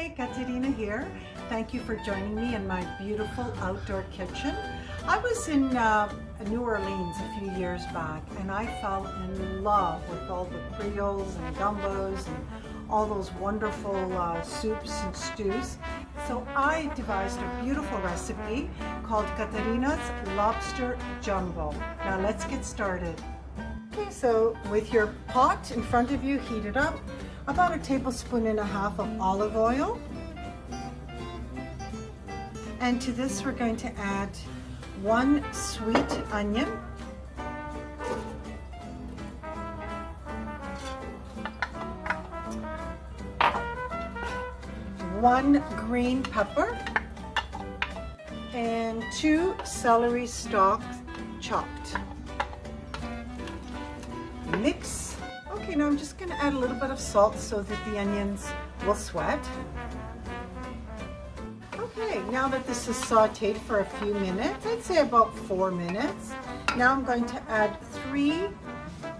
Hi, Caterina here. Thank you for joining me in my beautiful outdoor kitchen. I was in New Orleans a few years back and I fell in love with all the creoles and gumbos and all those wonderful soups and stews. So I devised a beautiful recipe called Caterina's Lobster Jumbo. Now let's get started. Okay, so with your pot in front of you, heat it up. About 1.5 tablespoons of olive oil. And to this we're going to add 1 sweet onion, 1 green pepper, and 2 celery stalks chopped. Mix. Okay, now I'm just going to add a little bit of salt so that the onions will sweat. Okay, now that this is sauteed for a few minutes, I'd say about 4 minutes, now I'm going to add 3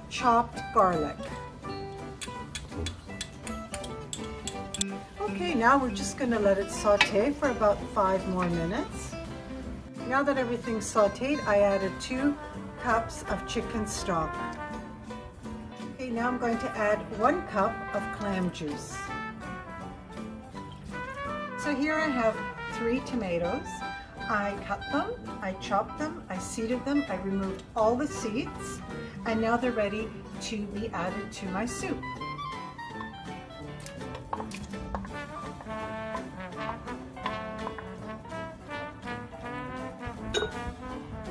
chopped garlic. Okay, now we're just going to let it saute for about 5 more minutes. Now that everything's sauteed, I added 2 cups of chicken stock. Okay, now I'm going to add 1 cup of clam juice. So here I have 3 tomatoes. I cut them, I chopped them, I seeded them, I removed all the seeds, and now they're ready to be added to my soup.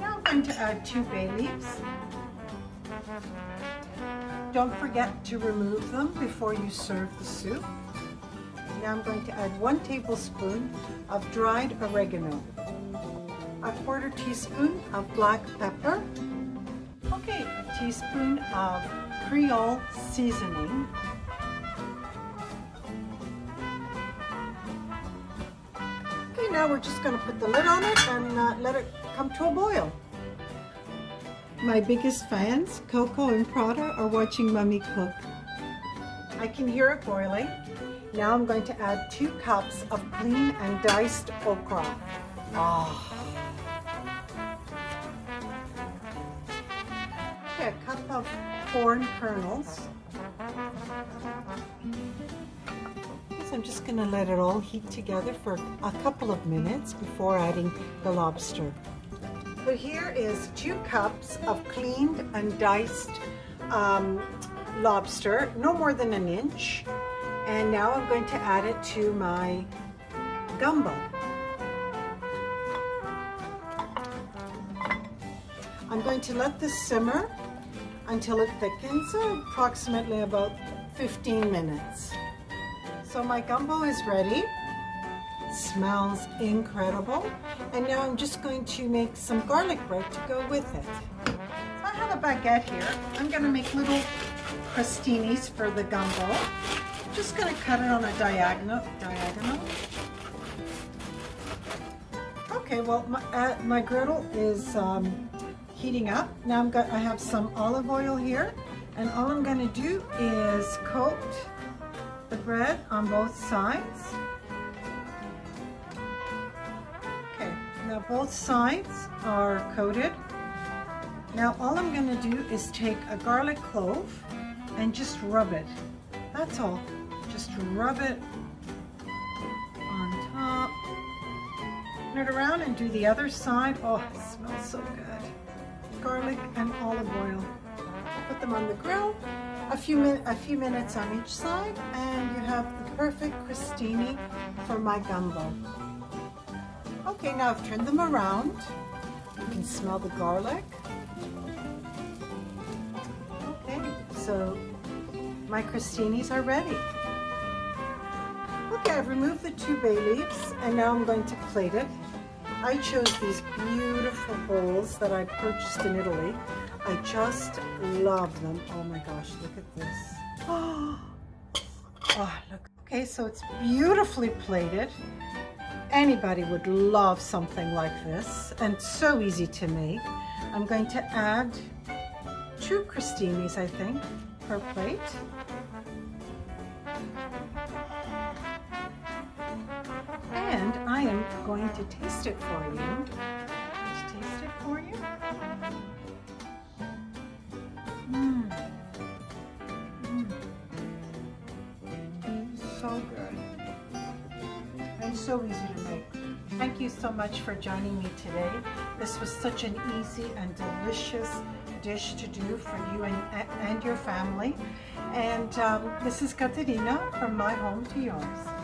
Now I'm going to add 2 bay leaves. Don't forget to remove them before you serve the soup. Now I'm going to add 1 tablespoon of dried oregano, 1/4 teaspoon of black pepper, okay, a teaspoon of Creole seasoning, okay, now we're just going to put the lid on it and let it come to a boil. My biggest fans, Coco and Prada, are watching Mommy cook. I can hear it boiling. Now I'm going to add 2 cups of clean and diced okra. Okay, 1 cup of corn kernels. So I'm just going to let it all heat together for a couple of minutes before adding the lobster. So here is 2 cups of cleaned and diced lobster, no more than 1 inch. And now I'm going to add it to my gumbo. I'm going to let this simmer until it thickens, approximately about 15 minutes. So my gumbo is ready. It smells incredible. And now I'm just going to make some garlic bread to go with it. So I have a baguette here. I'm going to make little crostinis for the gumbo. Just going to cut it on a diagonal. Okay, well my griddle is heating up. Now I have some olive oil here, and all I'm going to do is coat the bread on both sides. Okay, now both sides are coated. Now all I'm going to do is take a garlic clove and just rub it. That's all. Just rub it on top. Turn it around and do the other side. Oh, it smells so good. Garlic and olive oil. Put them on the grill. A few minutes on each side, and you have the perfect crostini for my gumbo. Okay, now I've turned them around. You can smell the garlic. Okay, so my crostinis are ready. Okay, I've removed the 2 bay leaves, and now I'm going to plate it. I chose these beautiful bowls that I purchased in Italy. I just love them. Oh my gosh, look at this. Oh, look. Okay, so it's beautifully plated. Anybody would love something like this, and so easy to make. I'm going to add 2 crostinis, I think, per plate. going to taste it for you. Let's taste it for you. So good and so easy to make. Thank you so much for joining me today. This was such an easy and delicious dish to do for you and your family. And this is Caterina, from my home to yours.